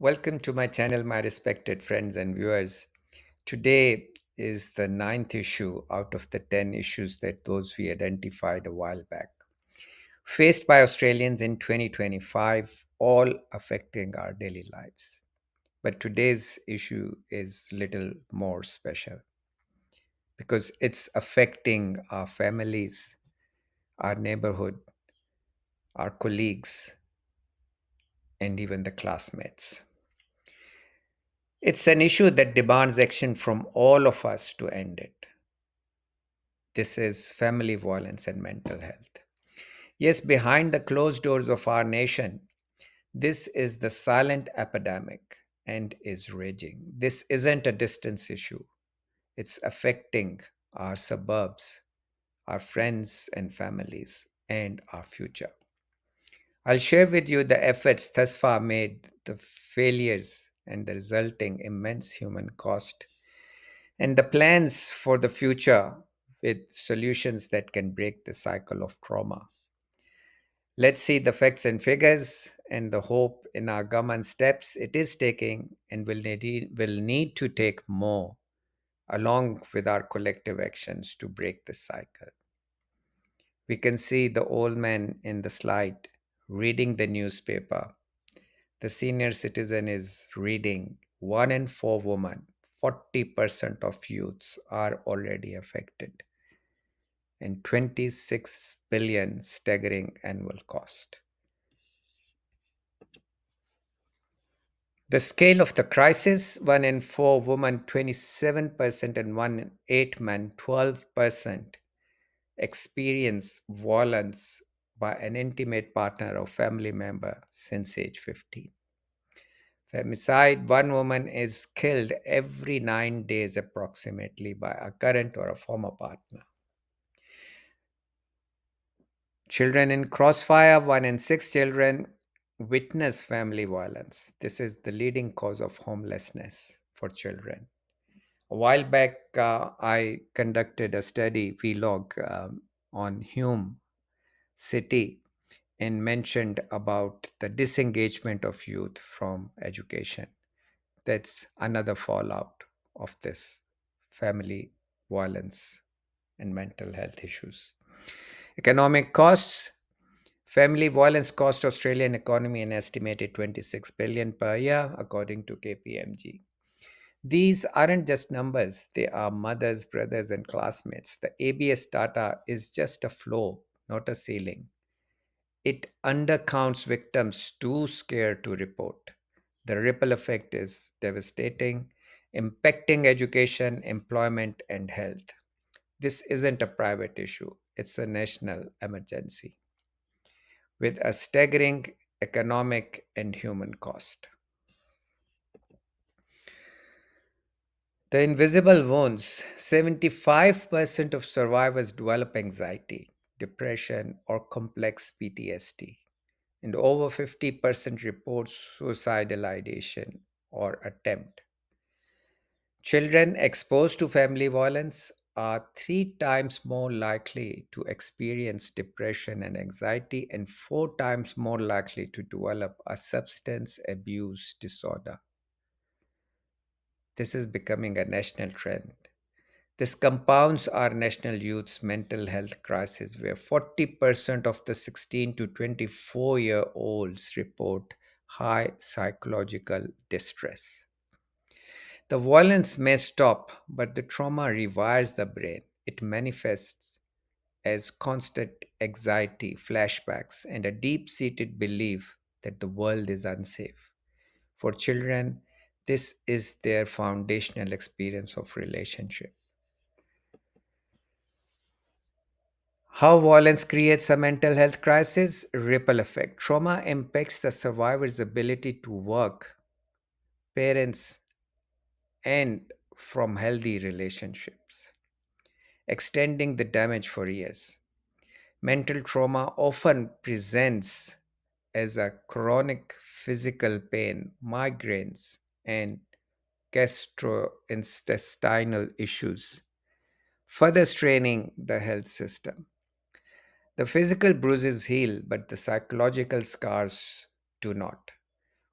Welcome to my channel, my respected friends and viewers. Today is the ninth issue out of the 10 issues that those we identified a while back, faced by Australians in 2025, all affecting our daily lives. But today's issue is little more special because it's affecting our families, our neighborhood, our colleagues, and even the classmates. It's an issue that demands action from all of us to end it. This is family violence and mental health. Yes, behind the closed doors of our nation, this is the silent epidemic and is raging. This isn't a distance issue, it's affecting our suburbs, our friends and families, and our future. I'll share with you the efforts thus far made, the failures, and the resulting immense human cost, and the plans for the future with solutions that can break the cycle of trauma. Let's see the facts and figures and the hope in our government steps it is taking and will need to take more along with our collective actions to break the cycle. We can see the old man in the slide reading the newspaper. The senior citizen is reading. One in four women, 40% of youths are already affected, and 26 billion staggering annual cost. The scale of the crisis: one in four women, 27%, and one in eight men, 12%, experience violence by an intimate partner or family member since age 15. Femicide: one woman is killed every 9 days approximately by a current or a former partner. Children in crossfire: one in six children witness family violence. This is the leading cause of homelessness for children. A while back, I conducted a study vlog on Hume City and mentioned about the disengagement of youth from education. That's another fallout of this family violence and mental health issues. Economic costs: family violence cost Australian economy an estimated 26 billion per year, according to KPMG. These aren't just numbers, they are mothers, brothers, and classmates. The ABS data is just a floor, not a ceiling. It undercounts victims too scared to report. The ripple effect is devastating, impacting education, employment, and health. This isn't a private issue, it's a national emergency with a staggering economic and human cost. The invisible wounds: 75% of survivors develop anxiety, depression, or complex PTSD, and over 50% report suicidal ideation or attempt. Children exposed to family violence are three times more likely to experience depression and anxiety, and four times more likely to develop a substance abuse disorder. This is becoming a national trend. This compounds our national youth's mental health crisis, where 40% of the 16 to 24-year-olds report high psychological distress. The violence may stop, but the trauma rewires the brain. It manifests as constant anxiety, flashbacks, and a deep seated belief that the world is unsafe. For children, this is their foundational experience of relationship. How violence creates a mental health crisis: ripple effect. Trauma impacts the survivor's ability to work, parents, and from healthy relationships, extending the damage for years. Mental trauma often presents as a chronic physical pain, migraines, and gastrointestinal issues, further straining the health system. The physical bruises heal, but the psychological scars do not.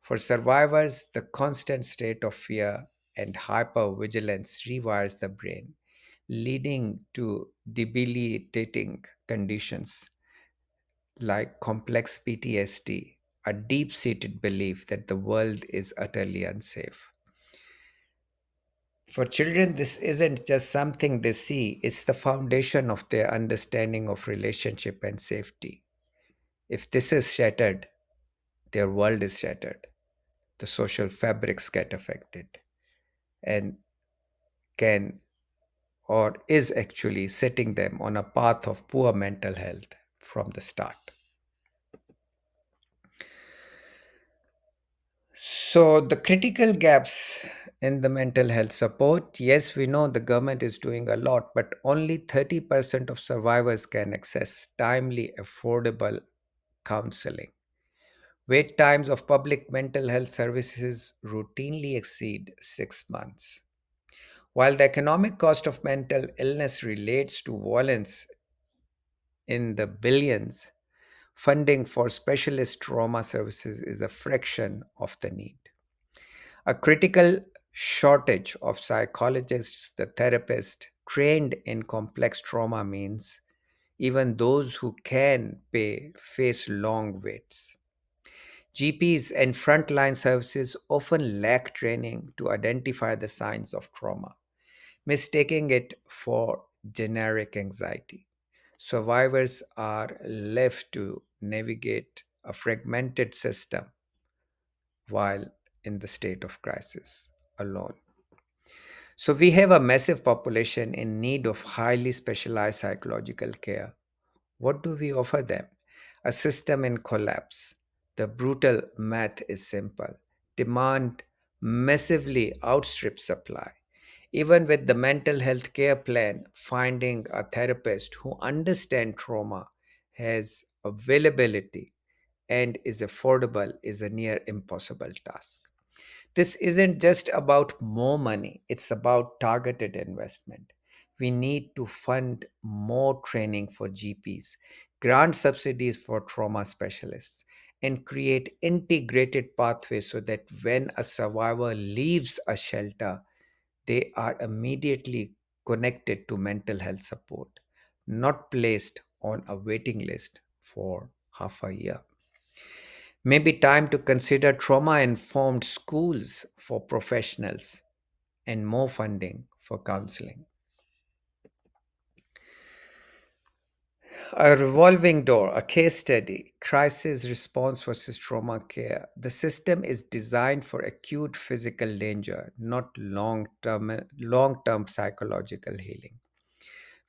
For survivors, the constant state of fear and hypervigilance rewires the brain, leading to debilitating conditions like complex PTSD, a deep seated belief that the world is utterly unsafe. For children, this isn't just something they see, it's the foundation of their understanding of relationship and safety. If this is shattered, their world is shattered. The social fabrics get affected and can or is actually setting them on a path of poor mental health from the start. So, the critical gaps in the mental health support, yes, we know the government is doing a lot, but only 30% of survivors can access timely, affordable counseling. Wait times of public mental health services routinely exceed 6 months. While the economic cost of mental illness relates to violence in the billions, funding for specialist trauma services is a fraction of the need. A critical shortage of psychologists, the therapists trained in complex trauma means even those who can pay face long waits. GPs and frontline services often lack training to identify the signs of trauma, mistaking it for generic anxiety. Survivors are left to navigate a fragmented system while in the state of crisis alone. So, we have a massive population in need of highly specialized psychological care. What do we offer them? A system in collapse. The brutal math is simple. Demand massively outstrips supply. Even with the mental health care plan, finding a therapist who understands trauma, has availability, and is affordable is a near impossible task. This isn't just about more money, it's about targeted investment. We need to fund more training for GPs, grant subsidies for trauma specialists, and create integrated pathways so that when a survivor leaves a shelter, they are immediately connected to mental health support, not placed on a waiting list for half a year. Maybe time to consider trauma informed schools for professionals and more funding for counseling. A revolving door, a case study, crisis response versus trauma care. The system is designed for acute physical danger, not long-term psychological healing.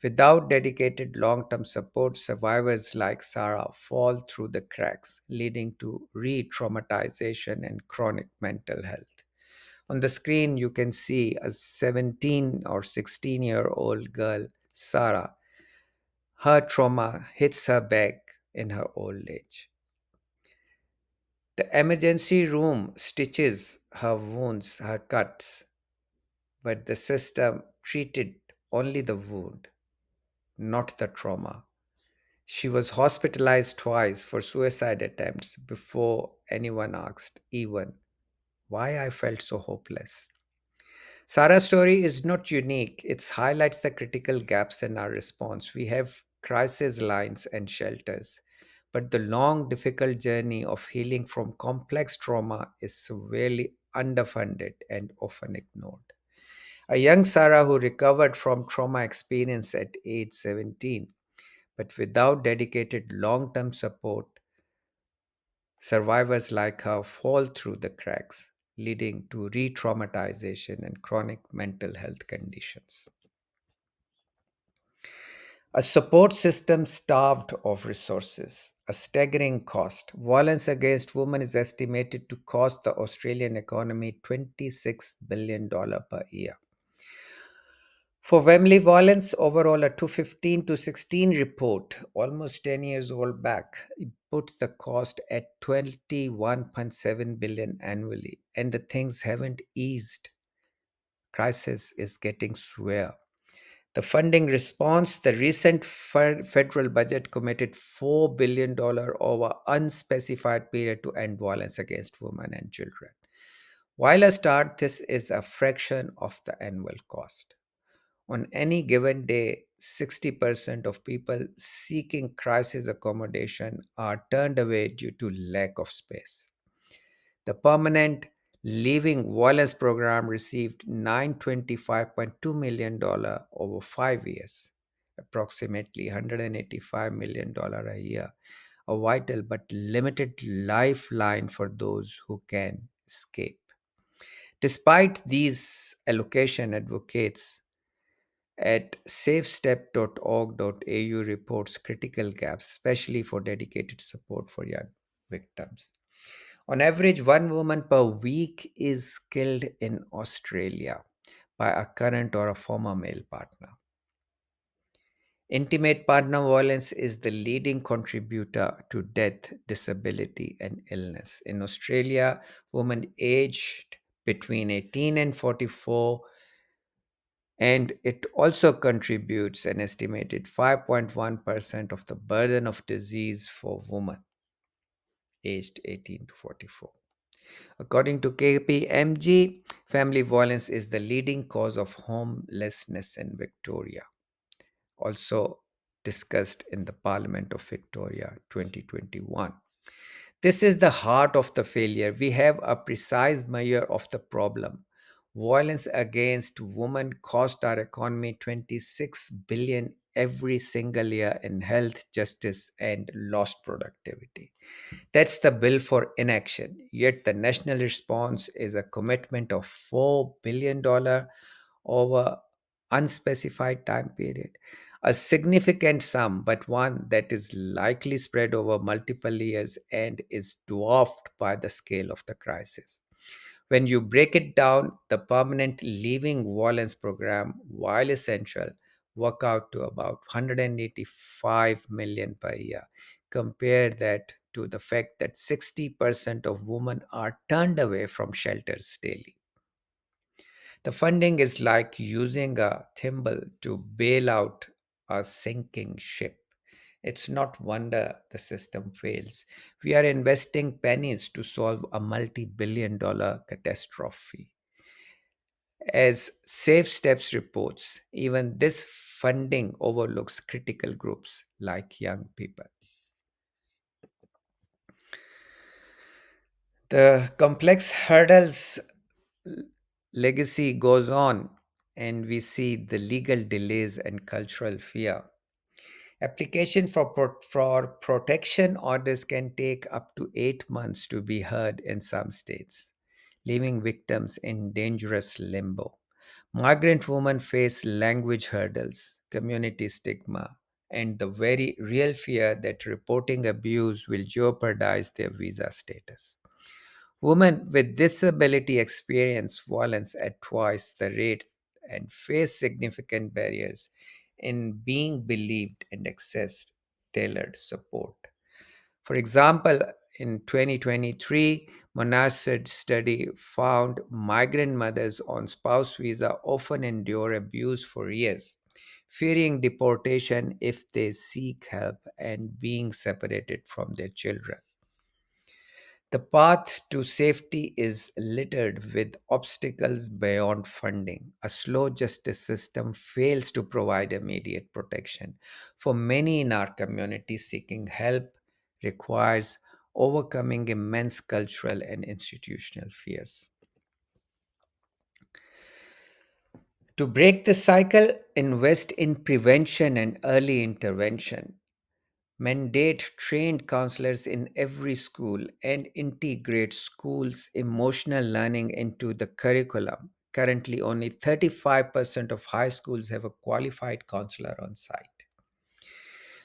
Without dedicated long-term support, survivors like Sarah fall through the cracks, leading to re-traumatization and chronic mental health. On the screen, you can see a 17 or 16-year-old girl, Sarah. Her trauma hits her back in her old age. The emergency room stitches her wounds, her cuts, but the system treated only the wound, not the trauma. She was hospitalized twice for suicide attempts before anyone asked, even why I felt so hopeless. Sarah's story is not unique. It highlights the critical gaps in our response. We have crisis lines and shelters, but the long, difficult journey of healing from complex trauma is severely underfunded and often ignored. A young Sarah who recovered from trauma experience at age 17, but without dedicated long term support, survivors like her fall through the cracks, leading to re traumatization and chronic mental health conditions. A support system starved of resources, a staggering cost. Violence against women is estimated to cost the Australian economy $26 billion per year. For family violence, overall, a 2015 to 16 report, almost 10 years old back, it put the cost at 21.7 billion annually, and the things haven't eased. Crisis is getting severe. The funding response, the recent federal budget committed $4 billion over unspecified period to end violence against women and children. While a start, this is a fraction of the annual cost. On any given day, 60% of people seeking crisis accommodation are turned away due to lack of space. The Permanent Leaving Violence Program received $925.2 million over 5 years, approximately $185 million a year, a vital but limited lifeline for those who can escape. Despite these allocation, advocates at safestep.org.au reports critical gaps, especially for dedicated support for young victims. On average, one woman per week is killed in Australia by a current or a former male partner. Intimate partner violence is the leading contributor to death, disability, and illness. In Australia, women aged between 18 and 44, and it also contributes an estimated 5.1% of the burden of disease for women aged 18 to 44. According to KPMG, family violence is the leading cause of homelessness in Victoria, also discussed in the Parliament of Victoria 2021. This is the heart of the failure. We have a precise measure of the problem. Violence against women cost our economy 26 billion every single year in health, justice, and lost productivity. That's the bill for inaction. Yet the national response is a commitment of $4 billion over unspecified time period. A significant sum, but one that is likely spread over multiple years and is dwarfed by the scale of the crisis. When you break it down, the permanent leaving violence program, while essential, work out to about 185 million per year. Compare that to the fact that 60% of women are turned away from shelters daily. The funding is like using a thimble to bail out a sinking ship. It's not wonder the system fails. We are investing pennies to solve a multi billion-dollar catastrophe. As Safe Steps reports, even this funding overlooks critical groups like young people. The complex hurdles legacy goes on, and we see the legal delays and cultural fear. Application for protection orders can take up to 8 months to be heard in some states, leaving victims in dangerous limbo. Migrant women face language hurdles, community stigma, and the very real fear that reporting abuse will jeopardize their visa status. Women with disability experience violence at twice the rate and face significant barriers in being believed and accessed tailored support. For example, in 2023, Monarchid study found migrant mothers on spouse visa often endure abuse for years, fearing deportation if they seek help and being separated from their children. The path to safety is littered with obstacles beyond funding. A slow justice system fails to provide immediate protection. For many in our community, seeking help requires overcoming immense cultural and institutional fears. To break the cycle, invest in prevention and early intervention. Mandate trained counselors in every school and integrate schools' emotional learning into the curriculum. Currently, only 35% of high schools have a qualified counselor on site.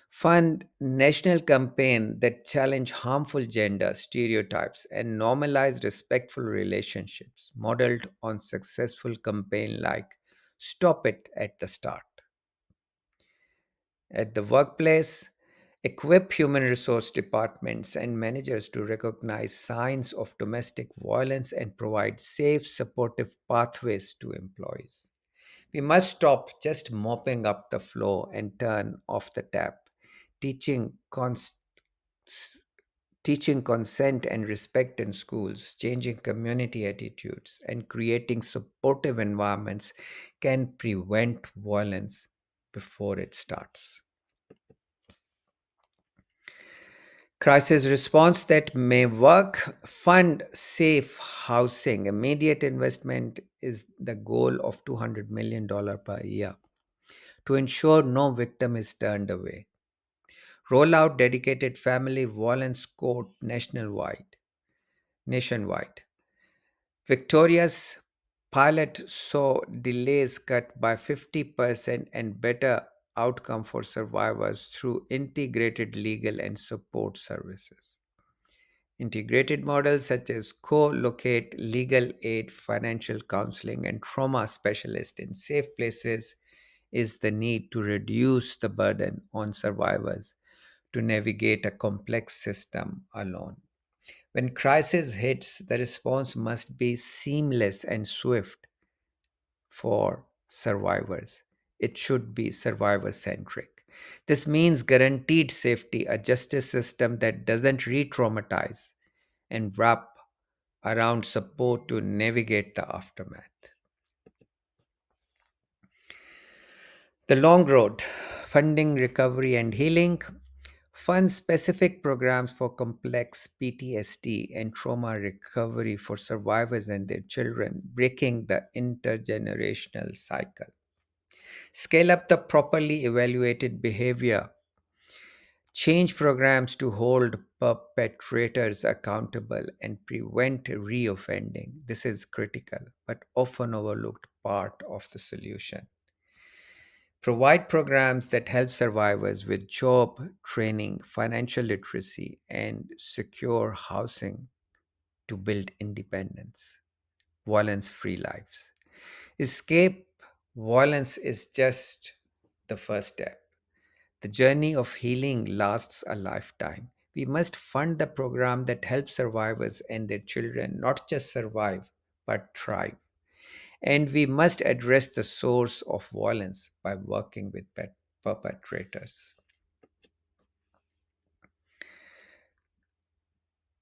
Fund national campaign that challenge harmful gender stereotypes and normalize respectful relationships, modeled on successful campaign like Stop It at the Start. At the workplace, equip human resource departments and managers to recognize signs of domestic violence and provide safe, supportive pathways to employees. We must stop just mopping up the floor and turn off the tap. Teaching, cons- Teaching consent and respect in schools, changing community attitudes, and creating supportive environments can prevent violence before it starts. Crisis response that may work: fund safe housing. Immediate investment is the goal of $200 million per year to ensure no victim is turned away. Roll out dedicated family violence court nationwide. Victoria's pilot saw delays cut by 50% and better outcome for survivors through integrated legal and support services. Integrated models such as co-locate legal aid, financial counseling, and trauma specialists in safe places is the need to reduce the burden on survivors to navigate a complex system alone. When crisis hits, the response must be seamless and swift for survivors. It should be survivor centric. This means guaranteed safety, a justice system that doesn't re traumatize, and wrap around support to navigate the aftermath. The long road: funding, recovery, and healing. Fund specific programs for complex PTSD and trauma recovery for survivors and their children, breaking the intergenerational cycle. Scale up the properly evaluated behavior change programs to hold perpetrators accountable and prevent reoffending. This is critical, but often overlooked part of the solution. Provide programs that help survivors with job training, financial literacy, and secure housing to build independence, violence free lives. Escape violence is just the first step. The journey of healing lasts a lifetime. We must fund the program that helps survivors and their children not just survive, but thrive. And we must address the source of violence by working with perpetrators.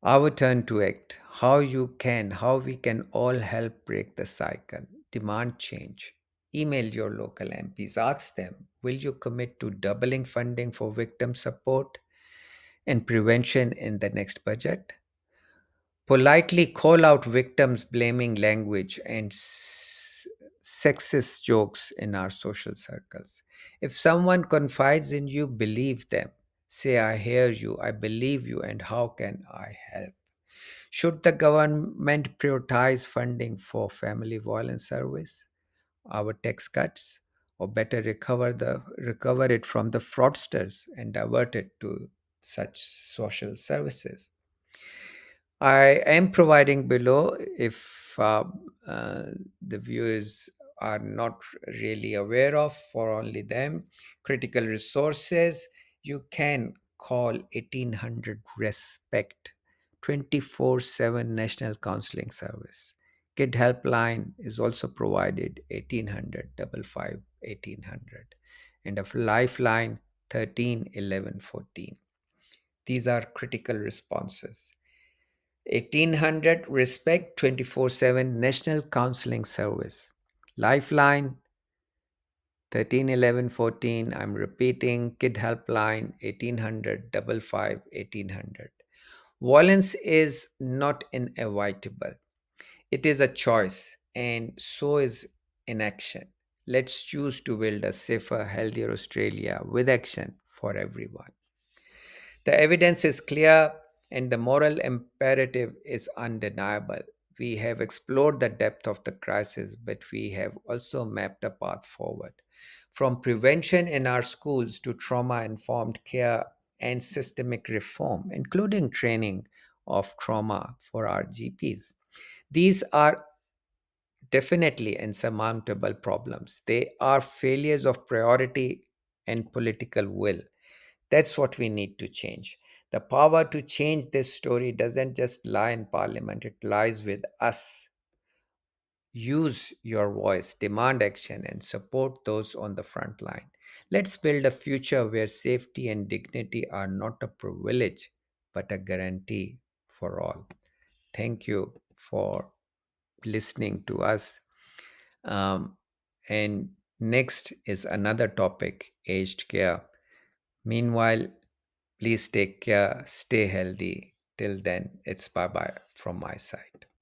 Our turn to act. How we can all help break the cycle. Demand change. Email your local MPs. Ask them, will you commit to doubling funding for victim support and prevention in the next budget? Politely call out victims blaming language and sexist jokes in our social circles. If someone confides in you, believe them. Say, I hear you, I believe you, and how can I help? Should the government prioritize funding for family violence service, our tax cuts, or better recover it from the fraudsters and divert it to such social services? I am providing below if the viewers are not really aware of, for only them, critical resources. You can call 1800 RESPECT 24/7 National Counseling Service. Kid Helpline is also provided 1800 55 1800 and a lifeline 13 11 14. These are critical responses. 1800 Respect 24/7 National Counseling Service. Lifeline 13 11 14. I'm repeating, Kid Helpline 1800 55 1800. Violence is not inevitable. It is a choice, and so is inaction. Let's choose to build a safer, healthier Australia with action for everyone. The evidence is clear and the moral imperative is undeniable. We have explored the depth of the crisis, but we have also mapped a path forward. From prevention in our schools to trauma informed care and systemic reform, including training of trauma for our GPs. These are definitely insurmountable problems. They are failures of priority and political will. That's what we need to change. The power to change this story doesn't just lie in parliament, it lies with us, Use your voice, demand action, and support those on the front line. Let's build a future where safety and dignity are not a privilege, but a guarantee for all. Thank you for listening to us. Um, and next is another topic, aged care. Meanwhile, please take care, stay healthy. Till then, it's bye bye from my side.